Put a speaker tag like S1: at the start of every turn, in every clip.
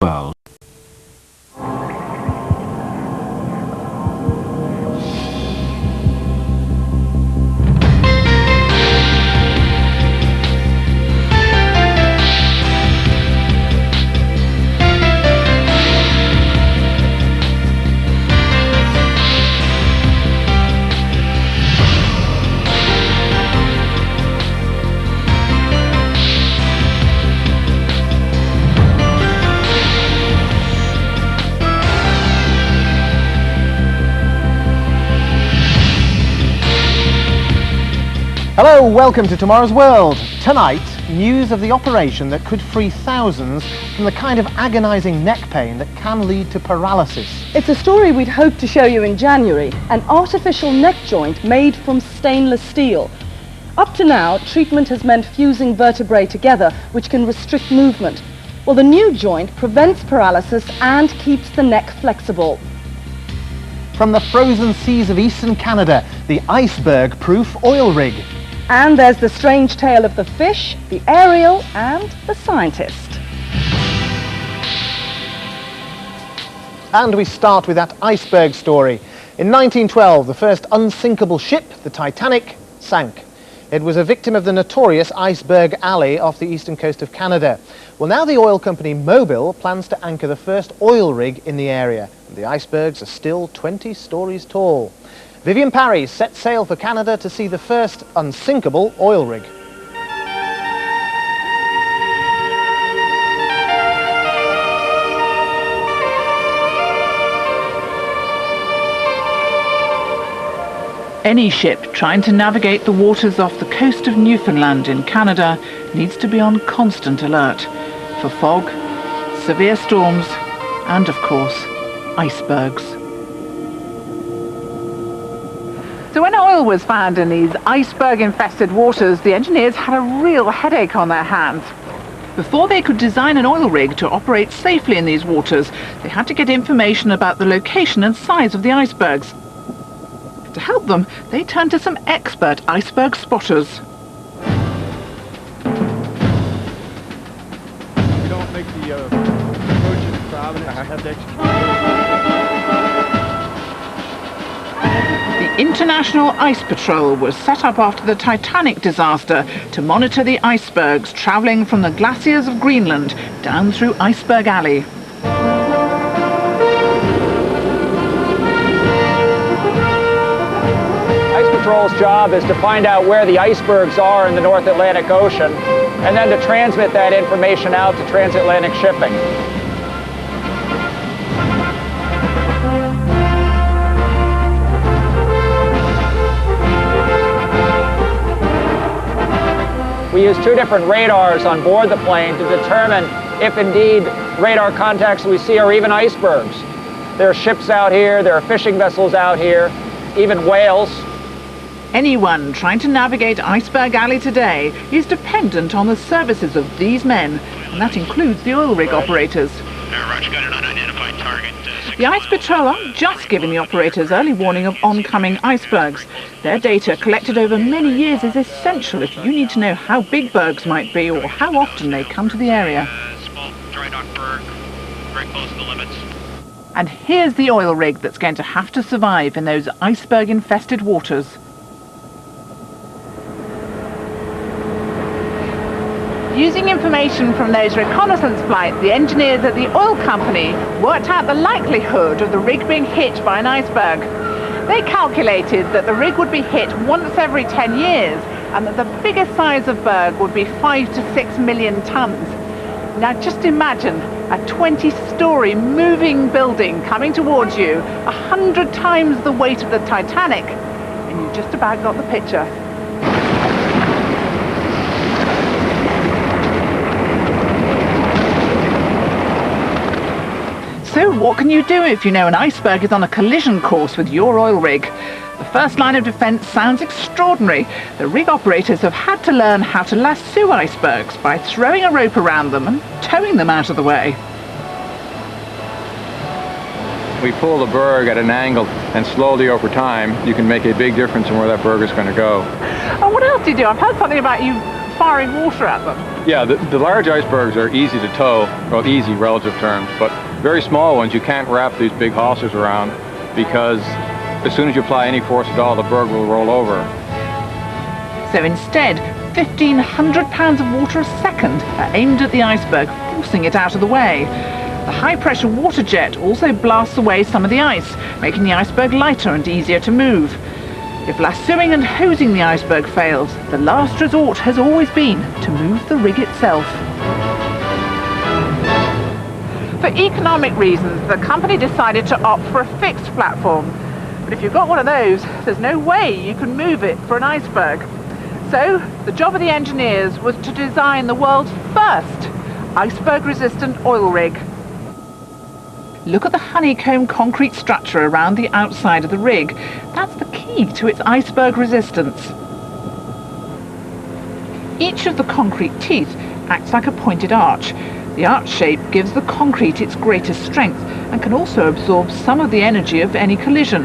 S1: World. Hello, welcome to Tomorrow's World. Tonight, news of the operation that could free thousands from the kind of agonising neck pain that can lead to paralysis.
S2: It's a story we'd hoped to show you in January, an artificial neck joint made from stainless steel. Up to now, treatment has meant fusing vertebrae together, which can restrict movement. Well, the new joint prevents paralysis and keeps the neck flexible.
S1: From the frozen seas of eastern Canada, the iceberg-proof oil rig.
S2: And there's the strange tale of the fish, the aerial and the scientist.
S1: And we start with that iceberg story. In 1912, the first unsinkable ship, the Titanic, sank. It was a victim of the notorious Iceberg Alley off the eastern coast of Canada. Well, now the oil company Mobil plans to anchor the first oil rig in the area. The icebergs are still 20 stories tall. Vivian Parry set sail for Canada to see the first unsinkable oil rig.
S3: Any ship trying to navigate the waters off the coast of Newfoundland in Canada needs to be on constant alert for fog, severe storms and, of course, icebergs. So when oil was found in these iceberg-infested waters, the engineers had a real headache on their hands. Before they could design an oil rig to operate safely in these waters, they had to get information about the location and size of the icebergs. To help them, they turned to some expert iceberg spotters.
S4: We don't make the approach in Providence. Have to execute.
S3: The International Ice Patrol was set up after the Titanic disaster to monitor the icebergs travelling from the glaciers of Greenland down through Iceberg Alley.
S5: Ice Patrol's job is to find out where the icebergs are in the North Atlantic Ocean and then to transmit that information out to transatlantic shipping. We use two different radars on board the plane to determine if indeed radar contacts we see are even icebergs. There are ships out here, there are fishing vessels out here, even whales.
S3: Anyone trying to navigate Iceberg Alley today is dependent on the services of these men, and that includes the oil rig operators.
S6: Roger, got an unidentified target.
S3: The Ice Patrol aren't just giving the operators early warning of oncoming icebergs. Their data collected over many years is essential if you need to know how big bergs might be or how often they come to the area.
S6: Small dry dock berg, very close to the limits.
S3: And here's the oil rig that's going to have to survive in those iceberg-infested waters. Using information from those reconnaissance flights, the engineers at the oil company worked out the likelihood of the rig being hit by an iceberg. They calculated that the rig would be hit once every 10 years and that the biggest size of berg would be 5 to 6 million tons. Now just imagine a 20-story moving building coming towards you, 100 times the weight of the Titanic, and you just about got the picture. So what can you do if you know an iceberg is on a collision course with your oil rig? The first line of defence sounds extraordinary. The rig operators have had to learn how to lasso icebergs by throwing a rope around them and towing them out of the way.
S7: We pull the berg at an angle and slowly over time you can make a big difference in where that berg is going to go.
S3: And what else do you do? I've heard something about you firing water at them.
S7: Yeah, the large icebergs are easy to tow, well, easy relative terms, but very small ones you can't wrap these big hawsers around because as soon as you apply any force at all, the berg will roll over.
S3: So instead, 1,500 pounds of water a second are aimed at the iceberg, forcing it out of the way. The high-pressure water jet also blasts away some of the ice, making the iceberg lighter and easier to move. If lassoing and hosing the iceberg fails, the last resort has always been to move the rig itself. For economic reasons, the company decided to opt for a fixed platform. But if you've got one of those, there's no way you can move it for an iceberg. So, the job of the engineers was to design the world's first iceberg-resistant oil rig. Look at the honeycomb concrete structure around the outside of the rig. That's the key to its iceberg resistance. Each of the concrete teeth acts like a pointed arch. The arch shape gives the concrete its greatest strength and can also absorb some of the energy of any collision.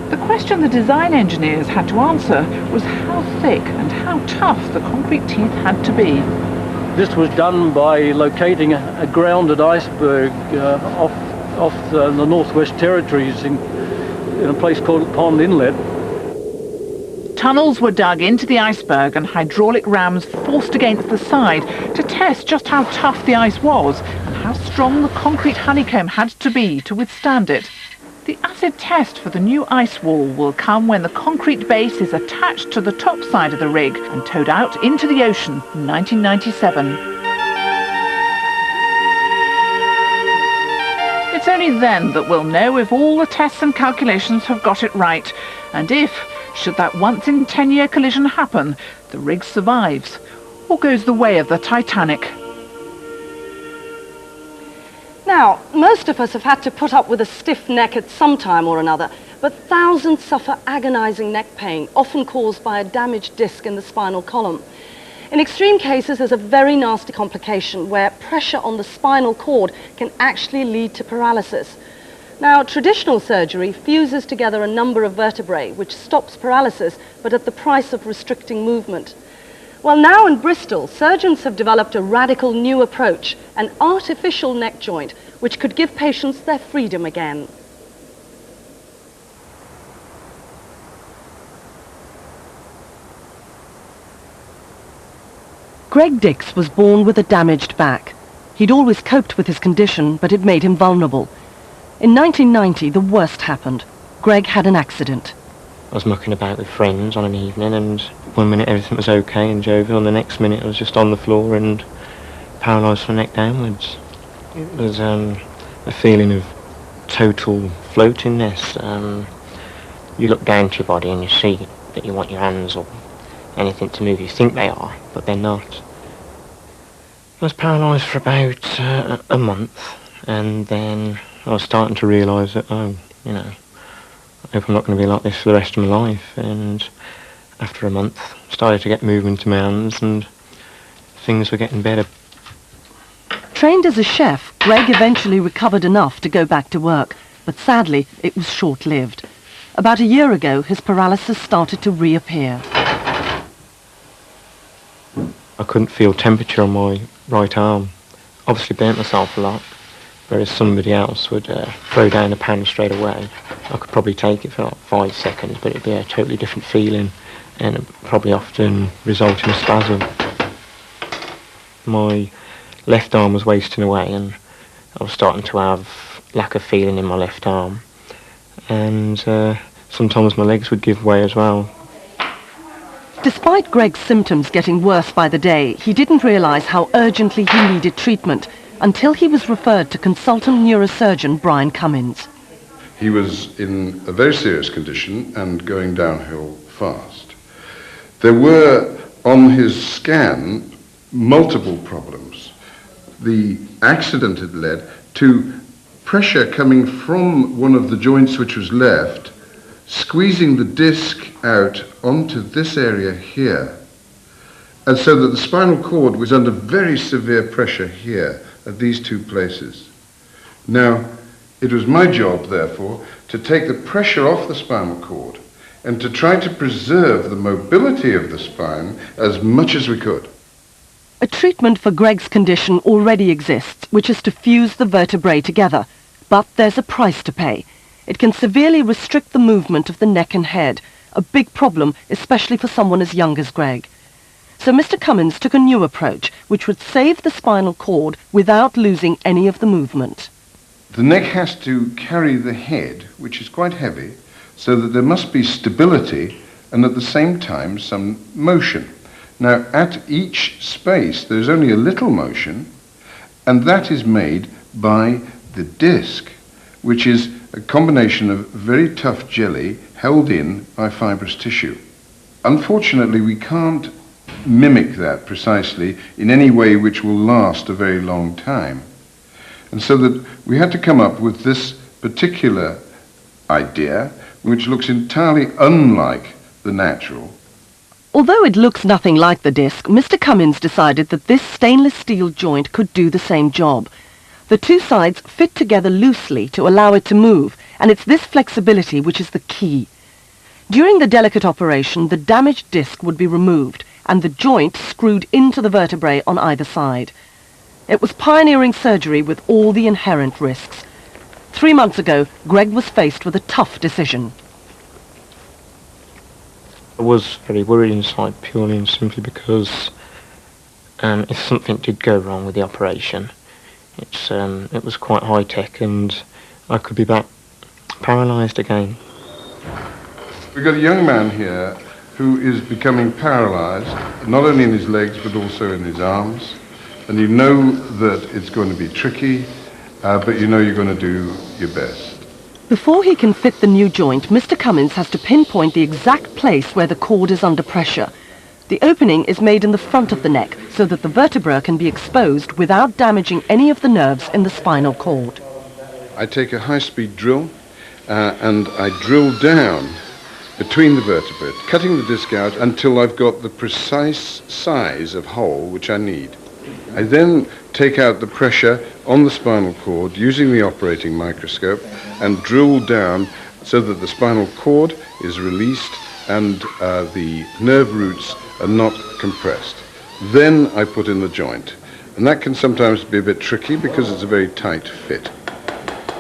S3: The question the design engineers had to answer was how thick and how tough the concrete teeth had to be.
S8: This was done by locating a grounded iceberg off the Northwest Territories in a place called Pond Inlet.
S3: Tunnels were dug into the iceberg and hydraulic rams forced against the side to test just how tough the ice was and how strong the concrete honeycomb had to be to withstand it. The acid test for the new ice wall will come when the concrete base is attached to the top side of the rig and towed out into the ocean in 1997. It's only then that we'll know if all the tests and calculations have got it right, and if, should that once-in-10-year collision happen, the rig survives, or goes the way of the Titanic.
S2: Now, most of us have had to put up with a stiff neck at some time or another, but thousands suffer agonizing neck pain, often caused by a damaged disc in the spinal column. In extreme cases, there's a very nasty complication where pressure on the spinal cord can actually lead to paralysis. Now, traditional surgery fuses together a number of vertebrae, which stops paralysis, but at the price of restricting movement. Well, now in Bristol, surgeons have developed a radical new approach, an artificial neck joint, which could give patients their freedom again. Greg Dix was born with a damaged back. He'd always coped with his condition, but it made him vulnerable. In 1990, the worst happened. Greg had an accident.
S9: I was mucking about with friends on an evening, and one minute everything was okay and jovial, and the next minute I was just on the floor and paralysed from the neck downwards. It was a feeling of total floatingness. You look down to your body and you see that you want your hands or anything to move. You think they are, but they're not. I was paralysed for about a month, and then I was starting to realise that, I hope I'm not going to be like this for the rest of my life. And after a month, started to get movement in my hands and things were getting better.
S2: Trained as a chef, Greg eventually recovered enough to go back to work, but sadly, it was short-lived. About a year ago, his paralysis started to reappear.
S9: I couldn't feel temperature on my right arm. Obviously burnt myself a lot, whereas somebody else would throw down a pan straight away. I could probably take it for like 5 seconds, but it'd be a totally different feeling, and it probably often result in a spasm. My left arm was wasting away, and I was starting to have lack of feeling in my left arm, and sometimes my legs would give way as well.
S2: Despite Greg's symptoms getting worse by the day, he didn't realise how urgently he needed treatment until he was referred to consultant neurosurgeon Brian Cummins.
S10: He was in a very serious condition and going downhill fast. There were, on his scan, multiple problems. The accident had led to pressure coming from one of the joints which was left, squeezing the disc out onto this area here, and so that the spinal cord was under very severe pressure here at these two places. Now, it was my job, therefore, to take the pressure off the spinal cord and to try to preserve the mobility of the spine as much as we could.
S2: A treatment for Greg's condition already exists, which is to fuse the vertebrae together. But there's a price to pay. It can severely restrict the movement of the neck and head, a big problem, especially for someone as young as Greg. So Mr. Cummins took a new approach, which would save the spinal cord without losing any of the movement.
S10: The neck has to carry the head, which is quite heavy, so that there must be stability and at the same time some motion. Now, at each space, there's only a little motion, and that is made by the disc, which is a combination of very tough jelly held in by fibrous tissue. Unfortunately, we can't mimic that precisely in any way which will last a very long time. And so that we had to come up with this particular idea, which looks entirely unlike the natural.
S2: Although it looks nothing like the disc, Mr. Cummins decided that this stainless steel joint could do the same job. The two sides fit together loosely to allow it to move, and it's this flexibility which is the key. During the delicate operation, the damaged disc would be removed and the joint screwed into the vertebrae on either side. It was pioneering surgery with all the inherent risks. 3 months ago, Greg was faced with a tough decision.
S9: I was very worried inside, purely and simply because if something did go wrong with the operation, it was quite high-tech and I could be back paralysed again.
S10: We've got a young man here who is becoming paralysed, not only in his legs but also in his arms. And you know that it's going to be tricky, but you know you're going to do your best.
S2: Before he can fit the new joint, Mr. Cummins has to pinpoint the exact place where the cord is under pressure. The opening is made in the front of the neck so that the vertebra can be exposed without damaging any of the nerves in the spinal cord.
S10: I take a high-speed drill and I drill down between the vertebrae, cutting the disc out until I've got the precise size of hole which I need. I then take out the pressure on the spinal cord using the operating microscope and drill down so that the spinal cord is released and the nerve roots are not compressed. Then I put in the joint. And that can sometimes be a bit tricky because it's a very tight fit.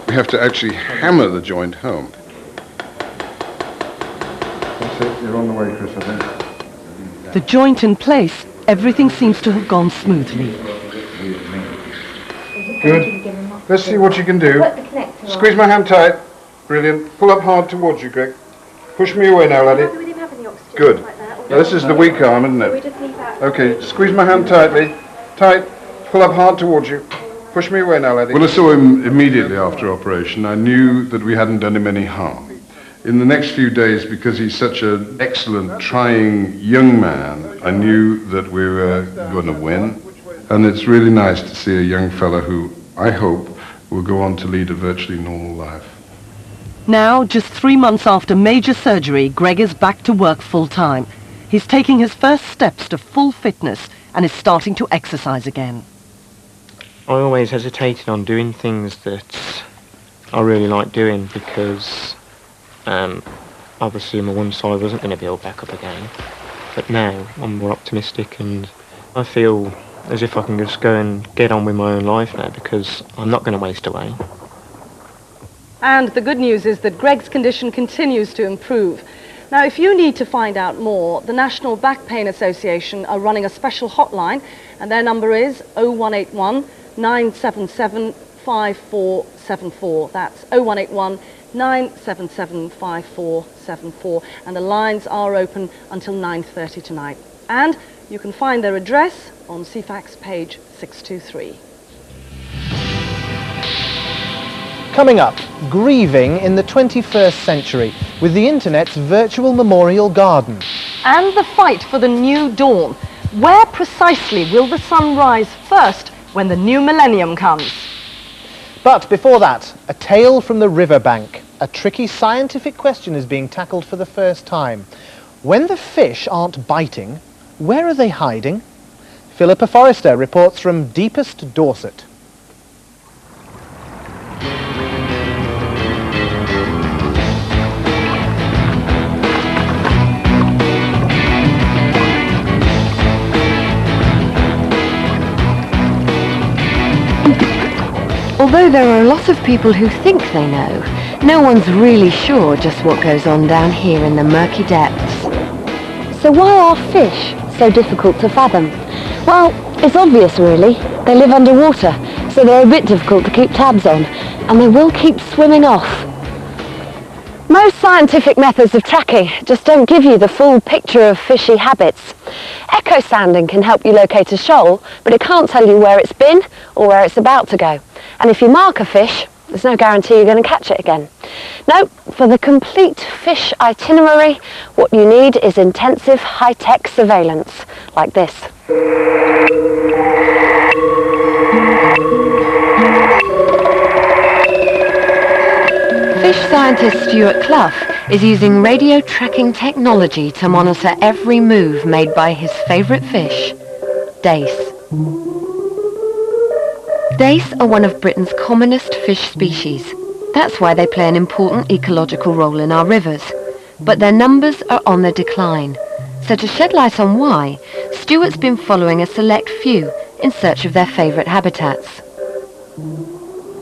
S10: We have to actually hammer the joint home. That's it, you're on the way, Chris, I think.
S2: The joint in place, everything seems to have gone smoothly.
S10: Good. Let's see what you can do. Squeeze my hand tight. Brilliant. Pull up hard towards you, Greg. Push me away now, laddie. Good. Now, this is the weak arm, isn't it? Okay, squeeze my hand tightly. Tight. Pull up hard towards you. Push me away now, laddie. When I saw him immediately after operation, I knew that we hadn't done him any harm. In the next few days, because he's such an excellent, trying young man, I knew that we were going to win. And it's really nice to see a young fella who, I hope, will go on to lead a virtually normal life.
S2: Now, just 3 months after major surgery, Greg is back to work full-time. He's taking his first steps to full fitness and is starting to exercise again.
S9: I always hesitated on doing things that I really like doing because obviously my one side wasn't going to build back up again. But now I'm more optimistic and I feel as if I can just go and get on with my own life now because I'm not going to waste away.
S2: And the good news is that Greg's condition continues to improve. Now, if you need to find out more, the National Back Pain Association are running a special hotline, and their number is 0181 977 5474. That's 0181 977 5474. And the lines are open until 9:30 tonight. And you can find their address on CFAX page 623.
S1: Coming up, grieving in the 21st century with the internet's virtual memorial garden.
S2: And the fight for the new dawn. Where precisely will the sun rise first when the new millennium comes?
S1: But before that, a tale from the riverbank. A tricky scientific question is being tackled for the first time. When the fish aren't biting, where are they hiding? Philippa Forrester reports from deepest Dorset.
S11: Although there are a lot of people who think they know, no one's really sure just what goes on down here in the murky depths. So why are fish so difficult to fathom? Well, it's obvious really. They live underwater, so they're a bit difficult to keep tabs on, and they will keep swimming off. Most scientific methods of tracking just don't give you the full picture of fishy habits. Echo sounding can help you locate a shoal, but it can't tell you where it's been or where it's about to go. And if you mark a fish, there's no guarantee you're going to catch it again. No, for the complete fish itinerary, what you need is intensive high-tech surveillance, like this. Fish scientist Stuart Clough is using radio tracking technology to monitor every move made by his favourite fish, dace. Dace are one of Britain's commonest fish species. That's why they play an important ecological role in our rivers. But their numbers are on the decline. So to shed light on why, Stuart's been following a select few in search of their favourite habitats.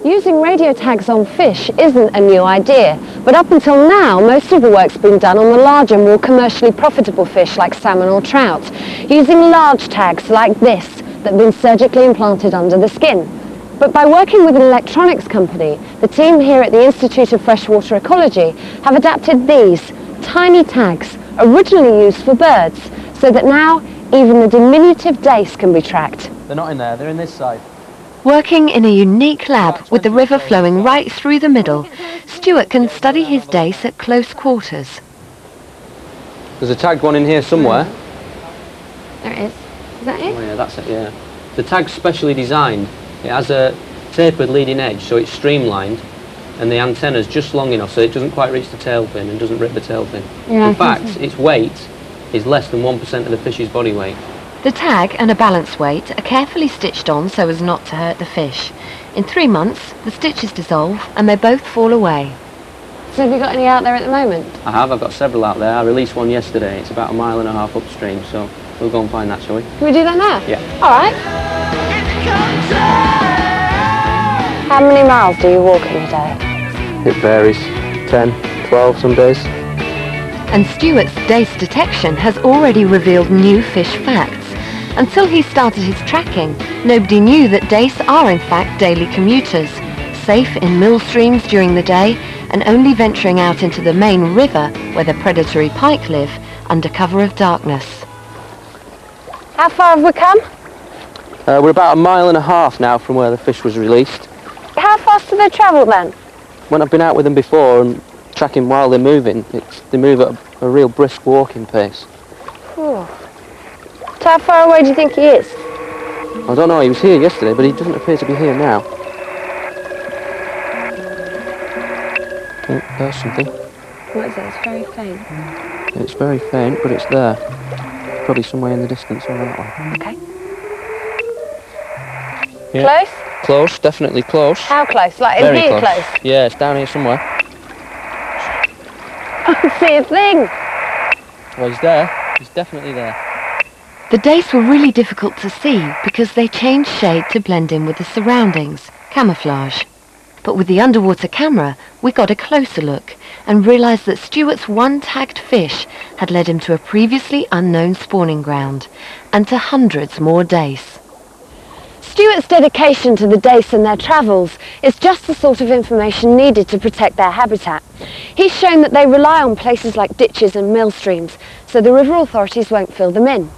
S11: Using radio tags on fish isn't a new idea, but up until now, most of the work's been done on the larger, more commercially profitable fish like salmon or trout, using large tags like this that have been surgically implanted under the skin. But by working with an electronics company, the team here at the Institute of Freshwater Ecology have adapted these tiny tags, originally used for birds, so that now even the diminutive dace can be tracked.
S12: They're not in there, they're in this side.
S11: Working in a unique lab with the river flowing right through the middle, Stuart can study his dace at close quarters.
S12: There's a tagged one in here somewhere.
S11: There it is. Is that it?
S12: Oh yeah, that's it, yeah. The tag's specially designed. It has a tapered leading edge, so it's streamlined, and the antenna's just long enough so it doesn't quite reach the tail fin and doesn't rip the tail fin.
S11: Yeah,
S12: in fact, its weight is less than 1% of the fish's body weight.
S11: The tag and a balance weight are carefully stitched on so as not to hurt the fish. In 3 months, the stitches dissolve and they both fall away.
S13: So have you got any out there at the moment?
S12: I have, I've got several out there. I released one yesterday. It's about 1.5 miles upstream, so we'll go and find that, shall we?
S13: Can we do that now?
S12: Yeah.
S13: All right. How many miles do you walk in a day?
S12: It varies. 10, 12 some days.
S11: And Stuart's dace detection has already revealed new fish facts. Until he started his tracking, nobody knew that dace are in fact daily commuters, safe in mill streams during the day and only venturing out into the main river where the predatory pike live under cover of darkness.
S13: How far have we come?
S12: We're about 1.5 miles now from where the fish was released.
S13: How fast do they travel then?
S12: When I've been out with them before and tracking while they're moving, they move at a real brisk walking pace.
S13: Ooh. So how far away do you think he is?
S12: I don't know, he was here yesterday, but he doesn't appear to be here now. Oh, there's something.
S13: What is it? It's very faint.
S12: It's very faint, but it's there. Probably somewhere in the distance on that one.
S13: Okay.
S12: Yeah.
S13: Close?
S12: Close, definitely close.
S13: How close? Like in
S12: Very
S13: here
S12: close.
S13: close?
S12: Yeah, it's down here somewhere.
S13: I don't see a thing.
S12: Well, he's there. He's definitely there.
S11: The dace were really difficult to see because they changed shade to blend in with the surroundings, camouflage. But with the underwater camera, we got a closer look and realised that Stuart's one tagged fish had led him to a previously unknown spawning ground and to hundreds more dace.
S13: Stuart's dedication to the dace and their travels is just the sort of information needed to protect their habitat. He's shown that they rely on places like ditches and mill streams, so the river authorities won't fill them in.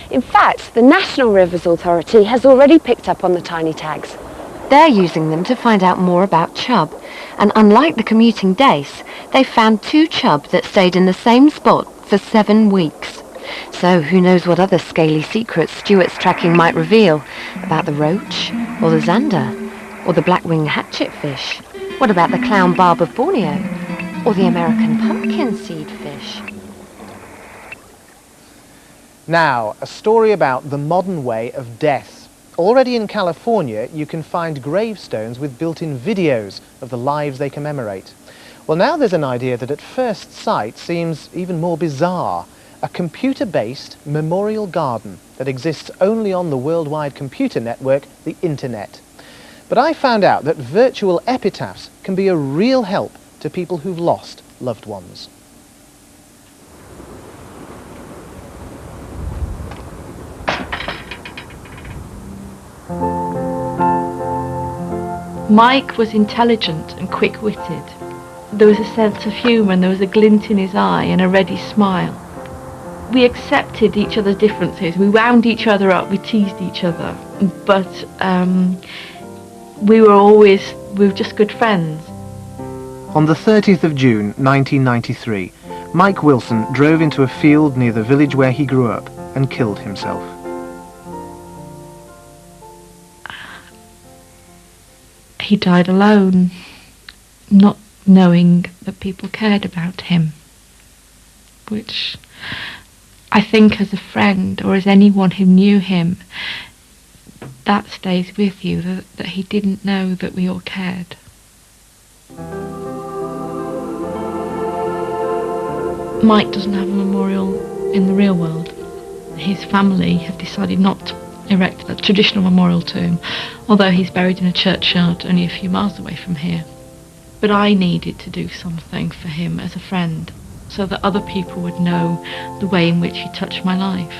S13: In fact, the National Rivers Authority has already picked up on the tiny tags.
S11: They're using them to find out more about chub, and unlike the commuting dace, they found 2 chub that stayed in the same spot for 7 weeks. So who knows what other scaly secrets Stuart's tracking might reveal about the roach, or the zander, or the black-winged hatchetfish. What about the clown barb of Borneo, or the American pumpkin seed fish?
S1: Now, a story about the modern way of death. Already in California, you can find gravestones with built-in videos of the lives they commemorate. Well, now there's an idea that at first sight seems even more bizarre. A computer-based memorial garden that exists only on the worldwide computer network, the Internet. But I found out that virtual epitaphs can be a real help to people who've lost loved ones.
S14: Mike was intelligent and quick-witted. There was a sense of humour and there was a glint in his eye and a ready smile. We accepted each other's differences, we wound each other up, we teased each other, but we were just good friends.
S1: On the 30th of June 1993, Mike Wilson drove into a field near the village where he grew up and killed himself.
S14: He died alone, not knowing that people cared about him, which I think as a friend or as anyone who knew him, that stays with you, that he didn't know that we all cared. Mike doesn't have a memorial in the real world. His family have decided not to erect a traditional memorial to him, although he's buried in a churchyard only a few miles away from here. But I needed to do something for him as a friend, so that other people would know the way in which he touched my life.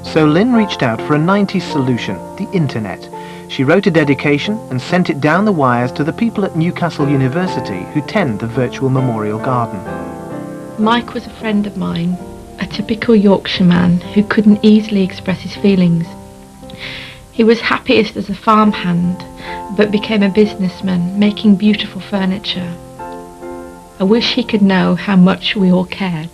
S1: So Lynn reached out for a 90s solution, the internet. She wrote a dedication and sent it down the wires to the people at Newcastle University who tend the virtual memorial garden.
S14: Mike was a friend of mine, a typical Yorkshire man who couldn't easily express his feelings. He was happiest as a farmhand, but became a businessman, making beautiful furniture. I wish he could know how much we all cared.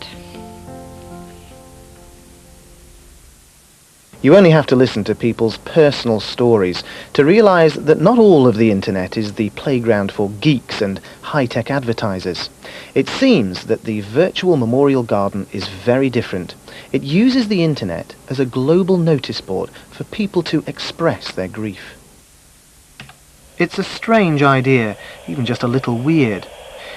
S1: You only have to listen to people's personal stories to realise that not all of the internet is the playground for geeks and high-tech advertisers. It seems that the virtual memorial garden is very different. It uses the internet as a global notice board for people to express their grief. It's a strange idea, even just a little weird.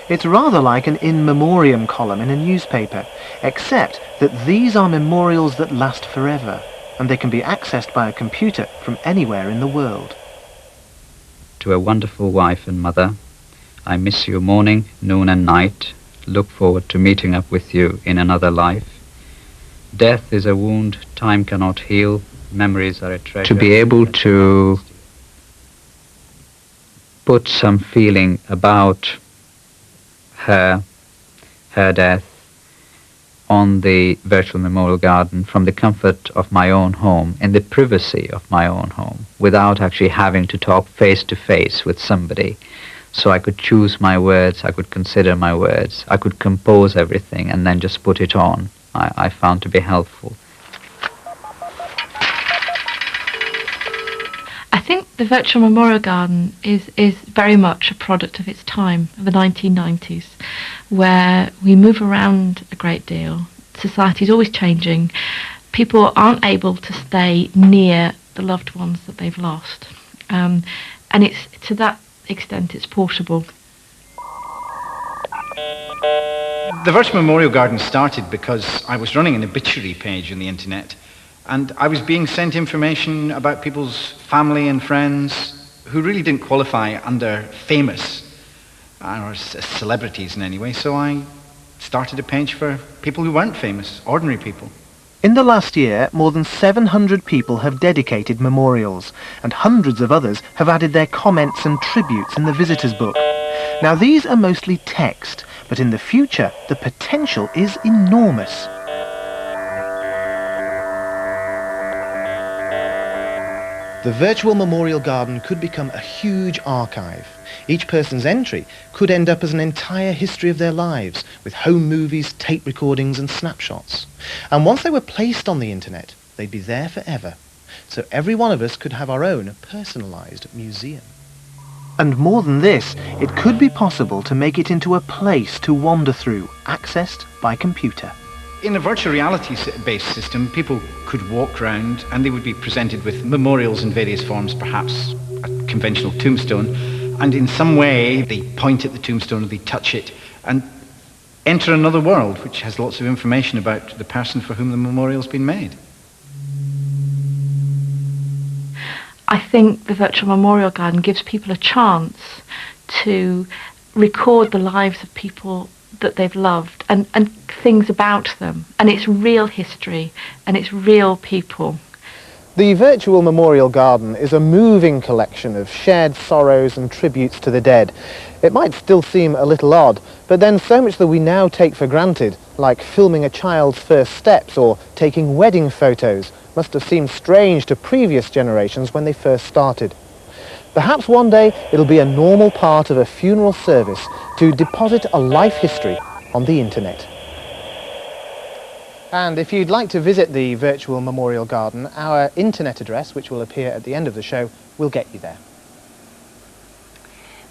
S1: It's rather like an in memoriam column in a newspaper, except that these are memorials that last forever, and they can be accessed by a computer from anywhere in the world.
S15: To a wonderful wife and mother, I miss you morning, noon and night. Look forward to meeting up with you in another life. Death is a wound time cannot heal. Memories are a treasure. To be able to put some feeling about her death on the virtual memorial garden from the comfort of my own home, in the privacy of my own home, without actually having to talk face to face with somebody. So I could choose my words, I could consider my words, I could compose everything and then just put it on. I found to be helpful.
S14: I think the virtual memorial garden is very much a product of its time, of the 1990s, where we move around a great deal. Society's always changing. People aren't able to stay near the loved ones that they've lost. And it's to that extent it's portable.
S4: The Virtual Memorial Garden started because I was running an obituary page on the internet, and I was being sent information about people's family and friends who really didn't qualify under famous or celebrities in any way, so I started a page for people who weren't famous, ordinary people.
S1: In the last year, more than 700 people have dedicated memorials, and hundreds of others have added their comments and tributes in the visitors book. Now these are mostly text, but in the future the potential is enormous. The virtual memorial garden could become a huge archive. Each person's entry could end up as an entire history of their lives, with home movies, tape recordings and snapshots. And once they were placed on the internet, they'd be there forever. So every one of us could have our own personalised museum. And more than this, it could be possible to make it into a place to wander through, accessed by computer.
S4: In a virtual reality-based system, people could walk around and they would be presented with memorials in various forms, perhaps a conventional tombstone, and in some way they point at the tombstone or they touch it and enter another world which has lots of information about the person for whom the memorial's been made.
S14: I think the Virtual Memorial Garden gives people a chance to record the lives of people that they've loved and things about them. And it's real history and it's real people.
S1: The Virtual Memorial Garden is a moving collection of shared sorrows and tributes to the dead. It might still seem a little odd, but then so much that we now take for granted, like filming a child's first steps or taking wedding photos, must have seemed strange to previous generations when they first started. Perhaps one day it'll be a normal part of a funeral service to deposit a life history on the internet. And if you'd like to visit the Virtual Memorial Garden, our internet address, which will appear at the end of the show, will get you there.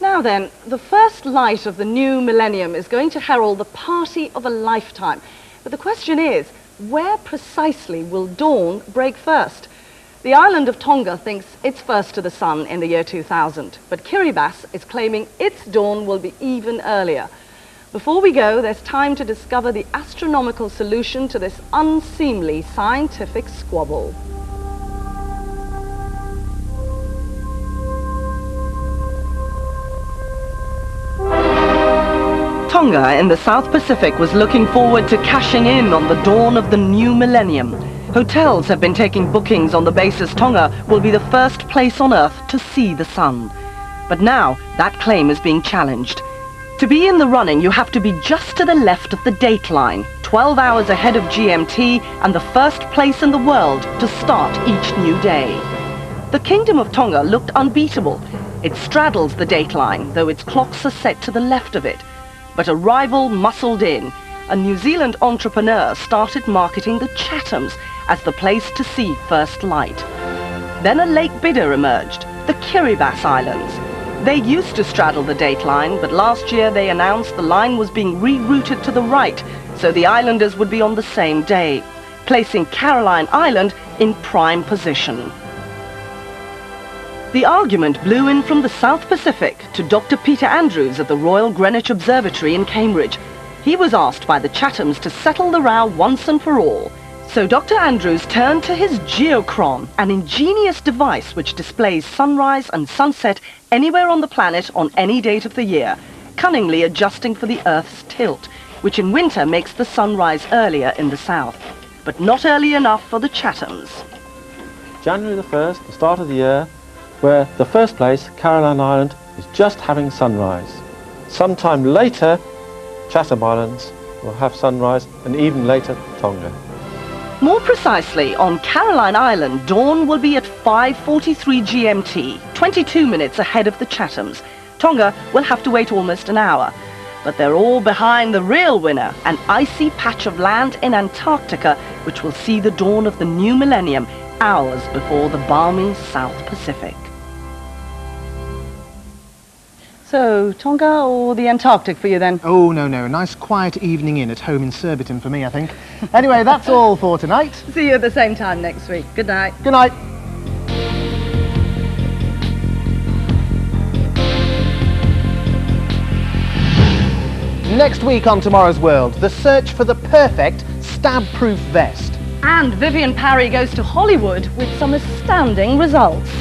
S2: Now then, the first light of the new millennium is going to herald the party of a lifetime. But the question is, where precisely will dawn break first? The island of Tonga thinks it's first to the sun in the year 2000, but Kiribati is claiming its dawn will be even earlier. Before we go, there's time to discover the astronomical solution to this unseemly scientific squabble. Tonga in the South Pacific was looking forward to cashing in on the dawn of the new millennium. Hotels have been taking bookings on the basis Tonga will be the first place on Earth to see the sun. But now that claim is being challenged. To be in the running, you have to be just to the left of the dateline, 12 hours ahead of GMT and the first place in the world to start each new day. The Kingdom of Tonga looked unbeatable. It straddles the dateline, though its clocks are set to the left of it. But a rival muscled in. A New Zealand entrepreneur started marketing the Chathams as the place to see first light. Then a late bidder emerged, the Kiribati Islands. They used to straddle the dateline, but last year they announced the line was being rerouted to the right, so the islanders would be on the same day, placing Caroline Island in prime position. The argument blew in from the South Pacific to Dr. Peter Andrews of the Royal Greenwich Observatory in Cambridge. He was asked by the Chathams to settle the row once and for all. So Dr. Andrews turned to his geochron, an ingenious device which displays sunrise and sunset anywhere on the planet on any date of the year, cunningly adjusting for the Earth's tilt, which in winter makes the sunrise earlier in the south, but not early enough for the Chathams.
S16: January the 1st, the start of the year, where the first place, Caroline Island, is just having sunrise. Sometime later, Chatham Islands will have sunrise, and even later, Tonga.
S2: More precisely, on Caroline Island, dawn will be at 5:43 GMT, 22 minutes ahead of the Chathams. Tonga will have to wait almost an hour. But they're all behind the real winner, an icy patch of land in Antarctica, which will see the dawn of the new millennium hours before the balmy South Pacific. So, Tonga or the Antarctic for you then?
S1: Oh, no, a nice quiet evening in at home in Surbiton for me, I think. Anyway, that's all for tonight.
S2: See you at the same time next week. Good night.
S1: Good night. Next week on Tomorrow's World, the search for the perfect stab-proof vest.
S2: And Vivienne Parry goes to Hollywood with some astounding results.